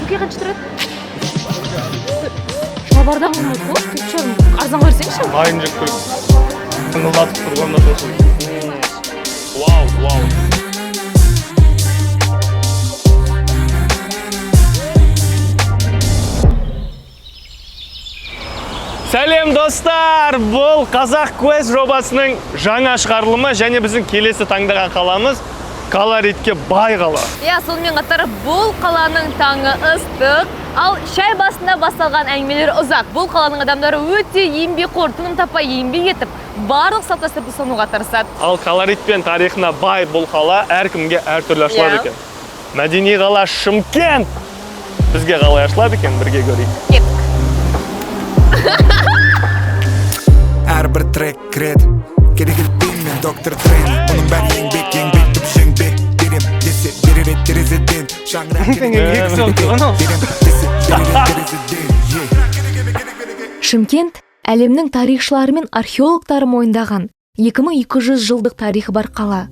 Түпке қанша тұрады? Шалбардан болмайды ғой, 4,5. Арзан көрсеңші. Айын жеп көріп. Тыңылдатып тұрғанда сосын. Вау. Сәлем достар! Бұл Қазақ Quest жобасының жаңа шығарылымы және біздің келесі таңдаған қаламыз колоритке бай қала. Сонымен қатар бұл қаланың таңы ыстық, ал шай басында басталған әңгімелер ұзақ. Бұл қаланың адамдары өте еңбекқор, тыным таппай еңбек етіп, барлық салт-дәстүрді ұстануға тырысады. Ал колорит пен тарихына бай бұл қала әркімге әртүрлі ашылады екен. Мәдени қала Шымкент бізге қалай ашылады екен, бірге көрейік. Әрбір трек кіреді, керек мен доктор трейн. Оның бәрі еңбек деп жеңбек берем, десе берер терезеден. Шымкент әлемнің тарихшылары мен археологтары мойындаған 2200 жылдық тарихы бар қала.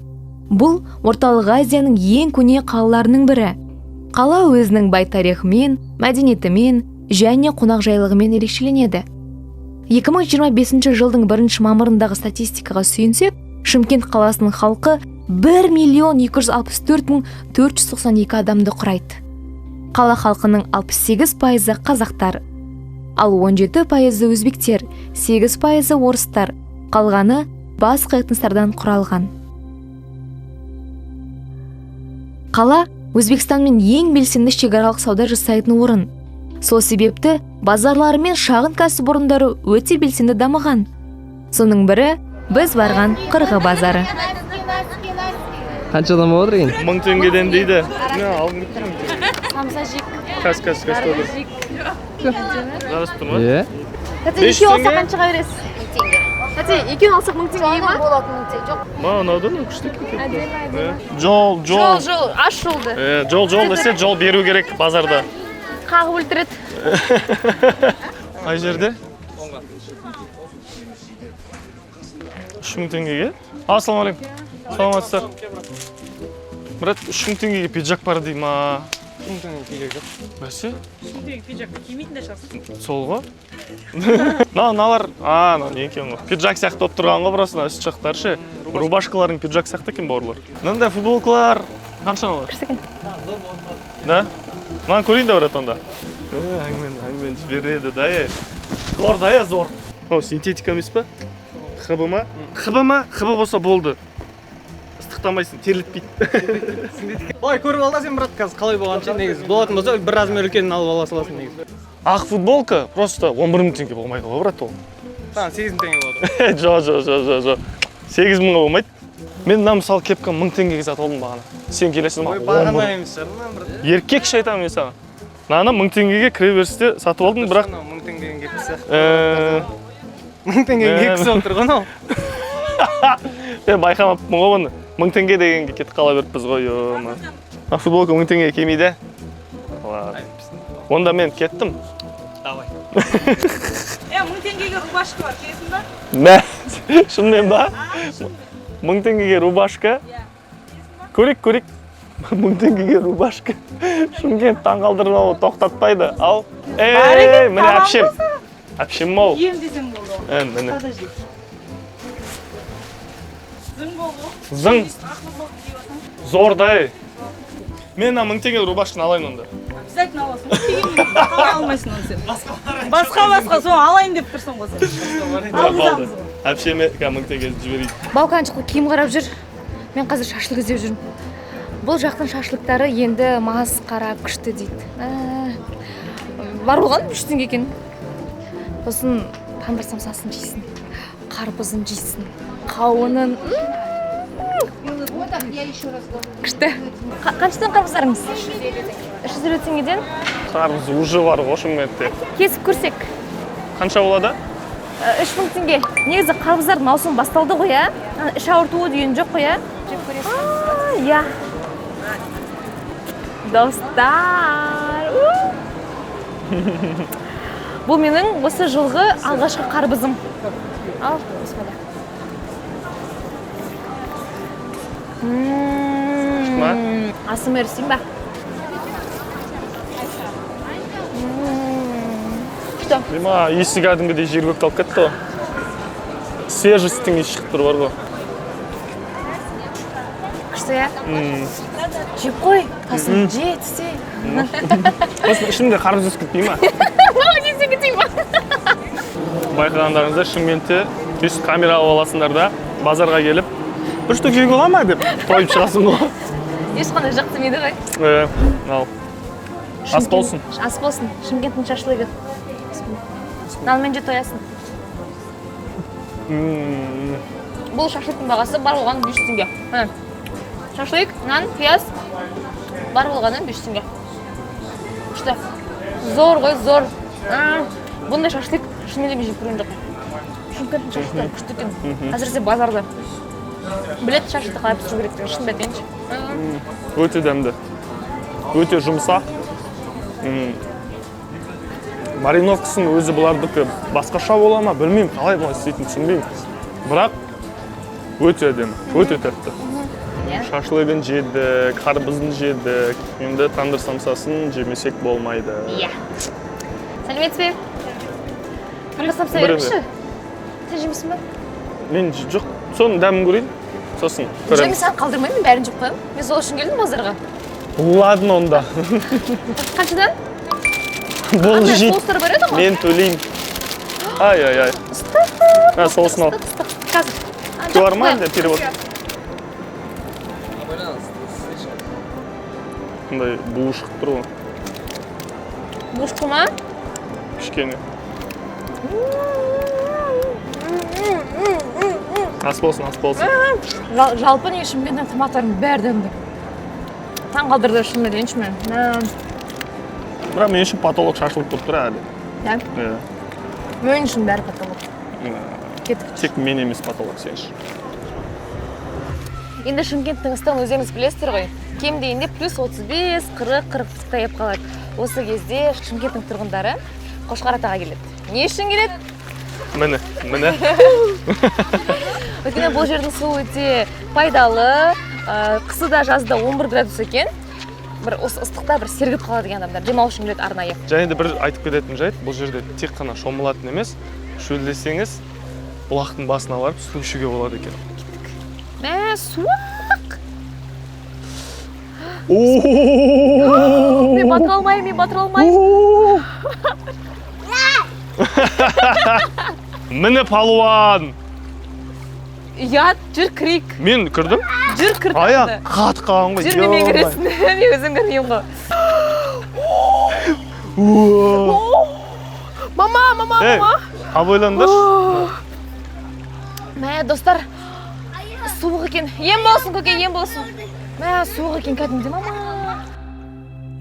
Бұл Орталық Азияның ең көне қалаларының бірі. Қала өзінің бай тарихымен, мәдениетімен және қонақжайлығымен ерекшеленеді. 2025 жылдың 1 мамырындағы статистикаға сүйенсек, Шымкент қаласының халқы 1.264.492 адамды құрайды. Қала халқының 68% қазақтар, ал 17% өзбектер, 8% орыстар, қалғаны басқа этностардан құралған. Қала Өзбекстанмен ең белсенді шекаралық сауда жасайтын орын. Сол себепті базарлары мен шағын кәсіпорындары өте белсенді дамыған. Соның бірі біз барған Қырғы базары. Қаншадан болып отыр екен? 1000 теңгеден дейді. Самса жек. Кәс толы. Жарыс тұр ма? Е? Екеу алсақ қаншаға бересіз? 1000 теңге. Екеу алсақ 1000 теңге ма? Ұнаудан күшті кетеді. Жол. Аш жолды. Жол десе жол беру керек базарда. Қағып өлтіреді. Қай жерде? 3000 теңгеге. Ассалаумағалейкум. Саламатсыздар. Брат, 3000 теңгеге пиджак бар дей ма? 1000 теңгеге пиджак жоқ. Бәсе? 1000 теңгеге пиджакты кимейтін де шығарсың. Сол ғой. Налар, не екен ғой. Пиджак сияқты болып тұрған ғой, просто үст жақтары ше. Рубашкалардың пиджак сияқты екен бауырлар. Мынандай футболкалар қанша алады? Күштеген. Да? Маған көрейін да брат онда. Әңмен жібереді да, Зор да, зор. Синтетика емес па? Хыбы ма? Хыбы болса болды. Ыстықтамайсың, терлетпейді. Ой, көріп алда сен, брат, қазір қалай болғанша негізі. Болатын болса, бір размер үлкенін алып ала саласың негізі. Ақ футболка просто 11 000 теңге болмайды ғой, брат, ол. 8 000 теңге болады. Жоқ. 8 000-ға болмайды. Мен мысалы кепка 1000 теңгеге сатып алдым бағана. Сен келесің ма? Бағана емес шығар, брат. Еркек шайтан мен саған. Наны 1000 теңгеге кіреберісте сатып алдым, бірақ 1000 теңгенің кепкісі. 1000 теңгенің кепкісі болып тұрған ау. Мен байқамаппын ғой оны. 1000 теңге дегенге кетіп қала беріппіз ғой. Футболка 1000 теңгеге келмейді. Онда мен кеттім. Давай. 1000 теңгеге рубашка бар, келесің ба? Мә, шынымен ба? 1000 теңгеге рубашка? Көрек. 1000 теңгеге рубашка. Шымкент таңғалдырып тоқтатпайды. Ау. Міне әпшем. Әпшем мол. Ем десем болды. Міне. Подожди. Зың болды. Зың. Зордай. Мен 1000 теңге рубашканы алайын онда. Обязательно аласың. Қалай алмайсың оны сен? Басқа, соны алайын деп тұрсың ғой сен. Алды. Әпшеме 1000 теңге жіберейін. Балканчықта киім қарап жүр. Мен қазір шашлық іздеп жүрмін. Бұл жақтың шашлықтары енді маз қара күшті дейді. Бар болған 3 теңге екен. Сосын тандыр самсасын жейсің, қарбызын жейсің, қауынын. Күшті. Қаншадан қарбыздарыңыз? 350 теңгеден. Қарбыз уже бар ғой Шымкентте. Кесіп көрсек. Қанша болады? 3000 теңге. Негізі қарбыздардың маусымы басталды ғой, іш ауыртуы деген жоқ қой, жеп көресің. Иә. Достар. Бұл менің осы жылғы алғашқы қарбызым. Ал, бисмилля. Асым өрісің ба? күшті. Дима, есі кәдімгідей жер көкті алып кетті ғой. Свежестің есі шығып тұр бар ғой. Күшті, иә? Жеп қой, тасын же, түсе. Осы ішімде қарбыз өсіп кетпей ма? Мама, несен кетей ма? Байқағандарыңызда Шымкентте түс камера аласыңдар да базарға келіп бір штук жеуге бола ма деп тойып шығасың ғой. Ешқандай жақтырмайды ғой. Ал. Ас болсын. Ас болсын. Шымкенттің шашлығы. Нанмен же тоясың. Бұл шашлықтың бағасы бар болған 500 теңге. Шашлык, нан, пияз бар болғаны 500 теңге. Күшті. Зор ғой, зор. Бұндай шашлык шынымен жеп көрген жоқ. Шымкенттің шашлығы күшті екен. Әсіресе базарда. Білет шашлықты қалай пісіру керектігін шын білетінші. Өте дәмді. Өте жұмсақ. Мариновкасын өзі бұлардікі басқаша бола ма? Білмеймін, қалай бұлай істейтін түсінбеймін. Бірақ өте әдемі, өте тәтті. Шашлығын жедік, қарбызын жедік. Енді тандыр самсасын жемесек болмайды. Иә. Сәлеметсіз бе? Тандыр самса беріңізші. Сен жемесің бе? Мен жоқ, соның дәмін көрейін. Сосын көремін. Мен саған қалдырмаймын, бәрін жеп қоямын. Мен сол үшін келдім базарға. Ладно онда. Қаншадан? Бұл жейді. Соустар бар еді ғой? Мен төлеймін. Ай. Соусын ал. Қазір. Нормально, перевод. Бұндай буы шығып тұр ғой. Бушку ма? Кішкене. Ас болсын. Жалпы не Шымкенттің тамақтарының бәрі дәмді. Таң қалдырды шынымен дейінші мен. Бірақ мен үшін потолок шашлық болып тұр әлі. Иә? Мен үшін бәрі потолок. Кеттік. Тек мен емес потолок сен үшін. Енді Шымкенттің ыстығын өздеріңіз білесіздер ғой. Кем дегенде плюс 35, 40 ыстықта еп қалады. Осы кезде Шымкенттің тұрғындары Қошқар атаға келеді. Не үшін келеді? Міне. Өйткені бұл жердің суы өте пайдалы, қысыда жазда 11 градус екен. Бір ыстықта бір сергіп қалады деген адамдар. Демалу үшін келеді арнайы. Және де бір айтып кететін жайт, бұл жерде тек қана шомылатын емес, шөлдесеңіз, бұлақтың басына барып су ішуге болады екен. Суық! Мен батыра алмаймын. Міне палуан! Ят, жүр крик. Мен кірдім? Жүр кірді. Аяқ қат қалған ғой. Жүр немен кіресін. Мен өзім кірмеймін ғой. Мама. Абайландаршы. Достар, суық екен. Ем болсын, көке, ем болсын. Суық екен кәдімде, мама.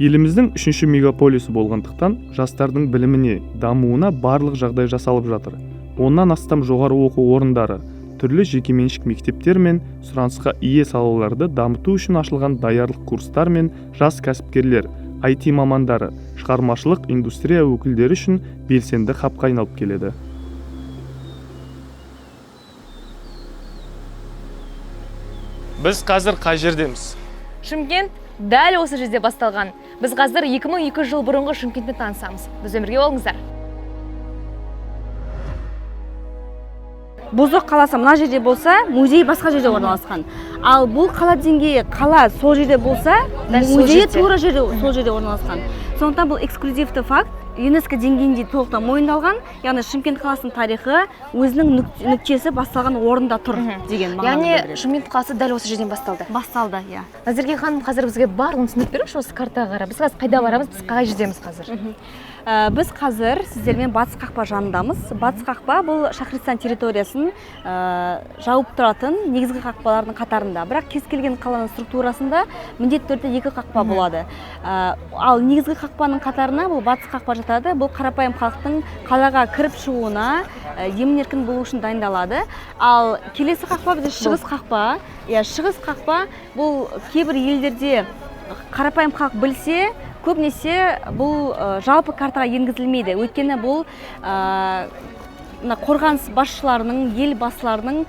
Еліміздің 3-ші мегаполисі болғандықтан жастардың біліміне, дамуына барлық жағдай жасалып жатыр. Оннан астам жоғары оқу орындары, түрлі жекеменшік мектептер мен сұранысқа ие салаларды дамыту үшін ашылған даярлық курстар мен жас кәсіпкерлер, IT мамандары, шығармашылық индустрия өкілдері үшін белсенді хабқа айналып келеді. Біз қазір қай жердеміз? Шымкент дәл осы жерде басталған. Біз қазір 2200 жыл бұрынғы Шымкентпен танысамыз. Біз өмірге болыңыздар. Бозоқ қаласы мына жерде болса, музей басқа жерде орналасқан. Ал бұл қала деңгейі қала сол жерде болса, музей тура сол жерде орналасқан. Сондықтан бұл эксклюзивті факт ЮНЕСКО деңгейінде толықтай мойындалған, яғни Шымкент қаласының тарихы өзінің нүктесі басталған орында тұр деген мағынаны білдіреді. Яғни Шымкент қаласы дәл осы жерден басталды. Басталды, иә. Назерке ханым қазір бізге барлығын түсіндіріп беріңізші осы картаға қарап. Біз қазір қайда барамыз, біз қай жердеміз қазір? Біз қазір сіздермен Батыс қақпа жанындамыз. Батыс қақпа бұл Шахристан территориясын жауып тұратын негізгі қақпалардың қатарында. Бірақ кез келген қаланың структурасында міндетті түрде 2 қақпа болады. Ал негізгі қақпаның қатарына бұл Батыс қақпа жатады. Бұл қарапайым халықтың қалаға кіріп шығуына емін-еркін болу үшін дайындалады. Ал келесі қақпа бізде шығыс қақпа. Шығыс қақпа бұл кейбір елдерде қарапайым халық білсе, көбінесе бұл жалпы картаға енгізілмейді. Өйткені бұл мына қорғаныс басшыларының, ел басшыларының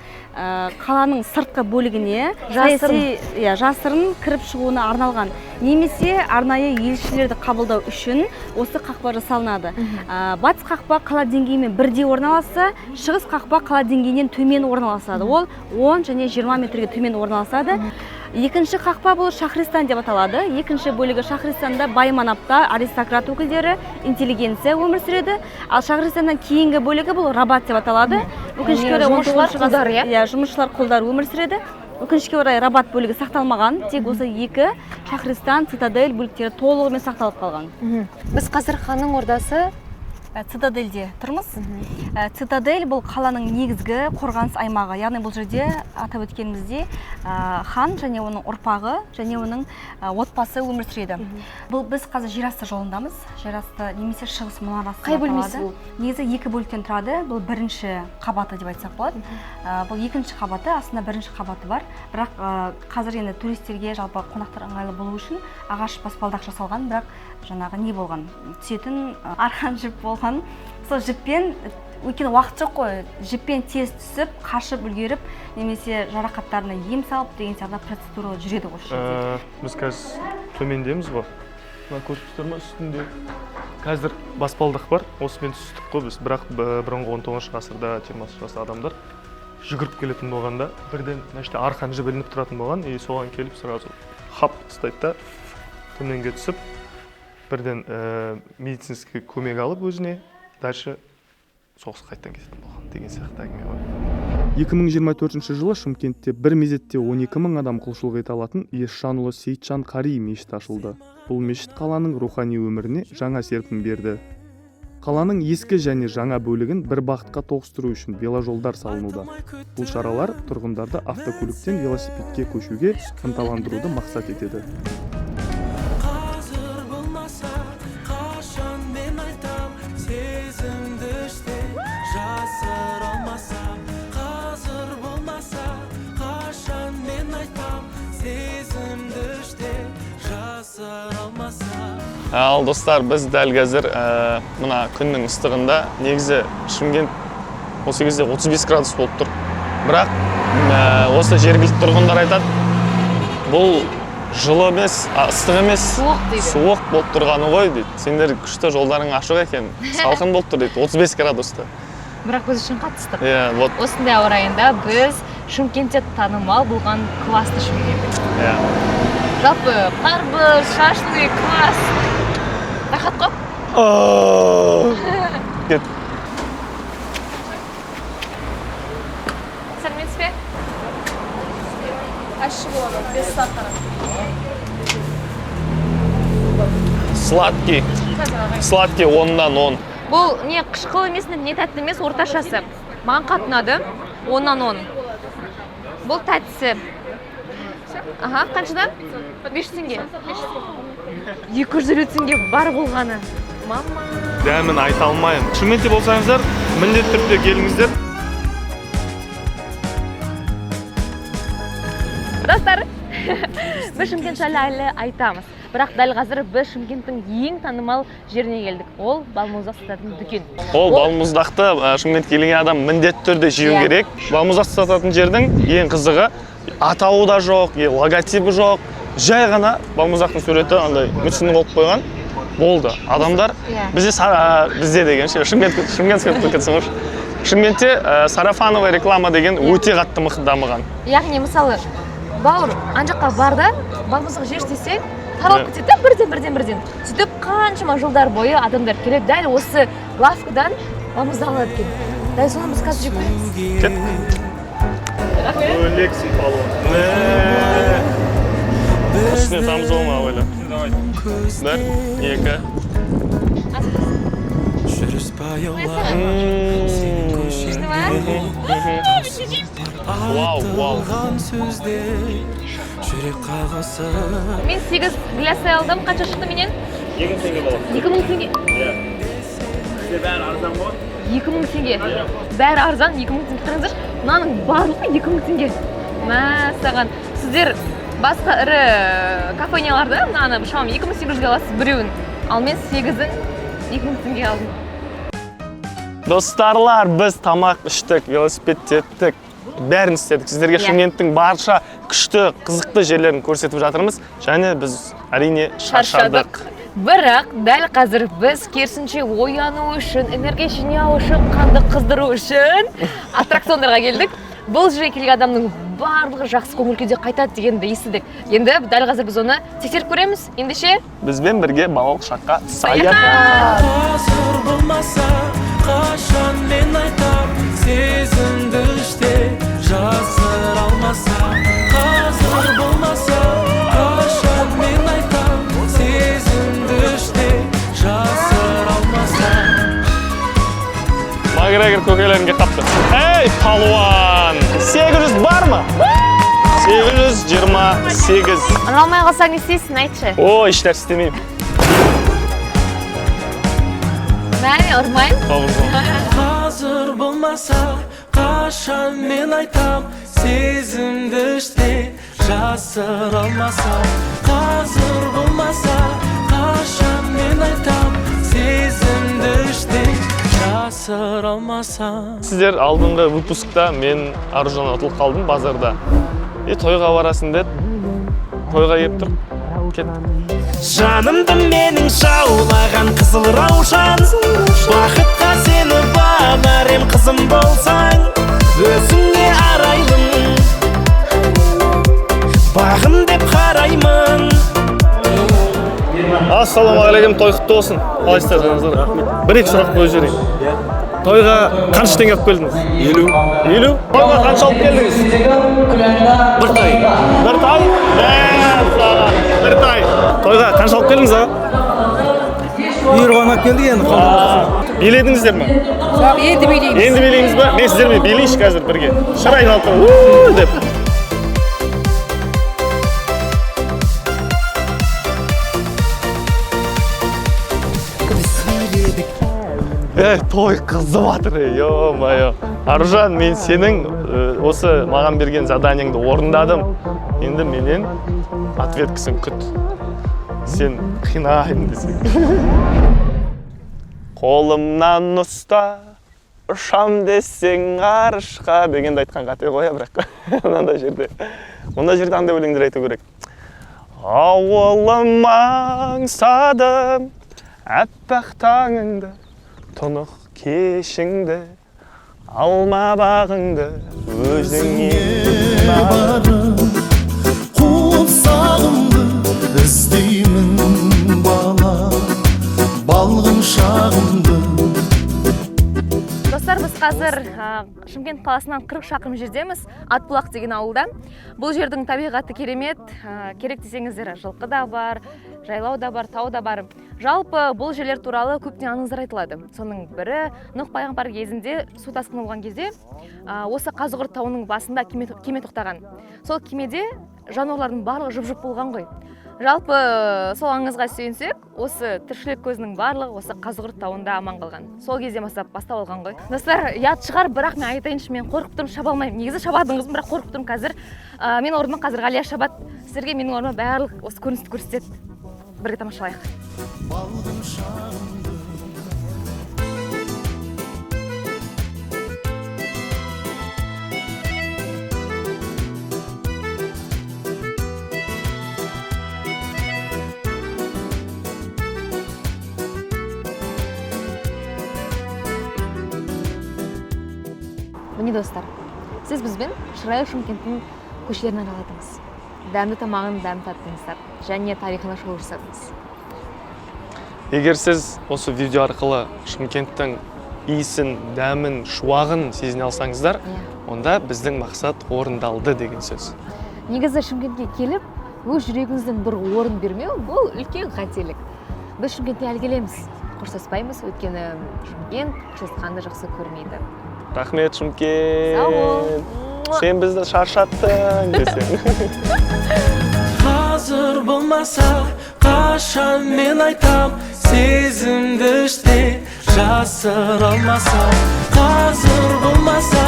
қаланың сыртқы бөлігіне жасырын кіріп шығуына арналған. Немесе арнайы елшілерді қабылдау үшін осы қақпа жасалынады. Батыс қақпа қала деңгейімен бірдей орналасса, шығыс қақпа қала деңгейінен төмен орналасады. Ол 10 және 20 метрге төмен орналасады. Екінші қақпа бұл Шахристан деп аталады. Екінші бөлігі Шахристанда бай манаптар, аристократ өкілдері, интеллигенция өмір сүреді. Ал Шахристаннан кейінгі бөлігі бұл Рабат деп аталады. Өкінішке орай жұмысшылар құлдар өмір сүреді. Өкінішке орай Рабат бөлігі сақталмаған. Тек осы екі Шахристан, Цитадель бөліктері толығымен сақталып қалған. Біз қазір ханның ордасы Цитадельде тұрмыз. Цитадель бұл қаланың негізгі қорғаныс аймағы. Яғни бұл жерде атап өткенімізде хан және оның ұрпағы және оның отбасы өмір сүреді. Бұл біз қазір жерасты жолындамыз. Жерасты немесе шығыс мұнарасы. Қай бөлмесі бұл? Негізі екі бөліктен тұрады. Бұл бірінші қабаты деп айтсақ болады. Бұл екінші қабаты, астында бірінші қабаты бар. Бірақ қазір енді туристерге, жалпы қонақтар ыңғайлы болу үшін ағаш баспалдақ жасалған, бірақ жаңағы не болған, түсетін арқан жіп болған. Сол жіппен, өйткені уақыт жоқ қой, жіппен тез түсіп, қашып үлгеріп, немесе жарақаттарына ем салып деген сияқты процедура жүреді осы жерде. Біз қазір төмендеміз ғой. Мына көріп тұрсыздар ма, үстінде қазір баспалдақ бар. Осымен түстік қой біз, бірақ бұрынғы 19 ғасырда 20 жасар адамдар жүгіріп келетін болғанда, бірден арқан жіп ілініп тұратын болған, соған келіп сразу хап ұстайды да, төменге түсіп, бірден медицинский көмек алып өзіне, дальше соғыс қайттан кететін болған деген сияқты әңгіме бар. 2024 жылы Шымкентте бір мезетте 12 000 адам құлшылық ете алатын Есжанұлы Сейітжан Қари мешіті ашылды. Бұл мешіт қаланың рухани өміріне жаңа серпін берді. Қаланың ескі және жаңа бөлігін бір бағытқа тоғыстыру үшін веложолдар салынуда. Бұл шаралар тұрғындарды автокөліктен велосипедке көшуге ынталандыруды мақсат етеді. Ал достар, біз дәл қазір мына күннің ыстығында негізі Шымкент осы кезде 35 градус болып тұр. Бірақ осы жергілікті тұрғындар айтады, бұл жылы емес, ыстық емес, суық болып тұрғаны ғой дейді. Сендер күшті жолдарың ашық екен, салқын болып тұр дейді, 35 градусты. Бірақ біз үшін қатыстық. Осындай ауа райында біз Шымкентте танымал болған класты Шымкент. Жалпы қарбыз, шашлык, класс. Рахат қой? Кет. Сәлеметсіз бе? Ащы болады, без сахара. Сладкий 10-дан 10. Бұл не қышқыл емес, не тәтті емес, орташасы. Маған қатынады, 10-дан 10. Бұл тәттісі. Қаншадан? 500 теңге. 250 теңге бар болғаны. Мама. Дәмін айта алмаймын. Шымкентте болсаңыздар, міндетті түрде келіңіздер. Достар, біз Шымкент жайлы айтамыз. Бірақ дәл қазір біз Шымкенттің ең танымал жеріне келдік. Ол балмұздақ сататын дүкен. Ол балмұздақты Шымкентке келген адам міндетті түрде жеу керек. Балмұздақ сататын жердің ең қызығы атауы да жоқ, логотипі жоқ. Жай ғана балмұздақтың суреті андай мүсін қойып қойған. Болды. Адамдар бізде деген ше, Шымкентте сарафановая реклама деген өте қатты дамыған. Яғни мысалы, бауыр анжаққа барда балмұздақ жеш десе, таралып кетеді бірден. Сөйтіп қаншама жылдар бойы адамдар келіп, дәл осы лавкадан балмұздақ алады екен. Дәл соны біз қазір жеп көреміз. Кет. Өлексің палуан. Үстіне тамыз болма ойлы. Бір, екі. Вау. Мен 8 глясы алдым, қанша шықты менен? 2000 теңге болады. 2000 теңге? Сізде бәрі арзан болады? 2000 теңге. Бәрі арзан, 2000 теңге. Қараңыздар, мынаның барлығы 2000 теңге. Мәссаған, сіздер басқа ірі кафеняларда мынаны шамам 2800-ге аласыз біреуін. Ал мен 8-ін 2000 теңге алдым. Достарлар, біз тамақ іштік, велосипед теттік, бәрін істедік. Сіздерге Шымкенттің барша күшті, қызықты жерлерін көрсетіп жатырмыз. Және біз әрине шаршадық. Бірақ дәл қазір біз керісінше ояну үшін, энергия жинау үшін, қанды қыздыру үшін аттракциондарға келдік. Бұл жерге келген адамның барлығы жақсы көңіл күйде қайтады дегенді естідік. Енді дәл қазір біз оны тексеріп көреміз. Ендеше бізбен бірге балалық шаққа саяхат. Қазір болмаса, қашан мен айтам, сезімді іште жасыра алмасам. Қазір болмаса, қашан мен айтам, сезімді іште жасыра алмасам. Макгрегор көкелерінге қапты. Эй, палуан! 800 бар ма? 828. ана алмай қалсаң не істейсің, айтшы. О, іштер істемеймін. Мәне, ұрмайын. Қазір болмаса, қашан мен айтам, сезімді іште жасыра алмасам. Қазір болмаса, қашан мен айтам, сезімді іште жасыра алмасам. Сіздер алдыңғы выпускта мен Аружан ұтылып қалдым базарда. Тойға барасың деді. Тойға еп тұр. Кеттім. Жанымды менің жаулаған қызыл раушан, бақытқа сені бағарым қызым болсаң, өзіңе арайлым, бағым деп қараймын. Ассалаумағалейкум, той құтты болсын. Қалайсыздар, жаныңыздар? Бір-екі сұрақ қойып жіберейін. Тойға қанша теңге алып келдіңіз? 50. Тойға қанша алып келдіңіз? Бір тай. Бір тай? Бір тай. Тойға қанша алып келдіңіз, аға? Үйірған алып келдік енді. Биледіңіздер ме? Енді билейміз. Енді билейміз ба? Мен сіздермен билейінші қазір бірге. Шыр айналып тұр. Деп. Той қызып жатыр, ё-моё. Аружан, мен сенің осы маған берген заданияңды орындадым. Енді менен ответкісін күт. Сен қинайын десең. Қолымнан ұста, ұшам десең ғарышқа дегенді айтқан қате қоя, бірақ мынандай жерде андай өлеңдер айту керек. Ауылым аңсадым, әппақ таңыңды, тұнық кешіңді, алма бағыңды өзіңе барып, қуып сағымды іздеймін бала, балғын шағымды. Достар, біз қазір Шымкент қаласынан 40 шақырым жердеміз, Атбұлақ деген ауылда. Бұл жердің табиғаты керемет, керек десеңіздер, жылқы да бар, жайлау да бар, тау да бар. Жалпы бұл жерлер туралы көптен аңыздар айтылады. Соның бірі Нұх пайғамбар кезінде су тасқыны болған кезде осы Қазығұрт тауының басында кеме тоқтаған. Сол кемеде жануарлардың барлығы жұп-жұп болған ғой. Жалпы сол аңызға сүйенсек, осы тіршілік көзінің барлығы осы Қазығұрт тауында аман қалған. Сол кезде бастап алған ғой. Достар, ұят шығар, бірақ мен айтайыншы, мен қорқып тұрмын, шаба алмаймын. Негізі шабадыңыз, бірақ қорқып тұрмын қазір. Мен орныма қазір Ғалия шабады. Сіздерге менің орныма барлық осы көріністі көрсетеді. Бірге тамашалайық. Міне достар, сіз бізбен шырайлы Шымкенттің көшелерін араладыңыз. Дәмді тамағын дәм таттыңыздар және тарихына шолу жасадыңыз. Егер сіз осы видео арқылы Шымкенттің иісін, дәмін, шуағын сезіне алсаңыздар, онда біздің мақсат орындалды деген сөз. Негізі Шымкентке келіп, өз жүрегіңізден бір орын бермеу, бұл үлкен қателік. Біз Шымкентте әлі келеміз, қоштаспаймыз, өйткені Шымкент қоштасқанды жақсы көрмейді. Рахмет, Шымкент. Сен бізді шаршаттың десең. Қазір болмаса, қашан мен айтам, сезімді іште жасыра алмасам. Қазір болмаса,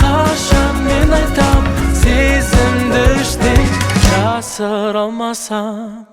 қашан мен айтам, сезімді іште жасыра алмасам.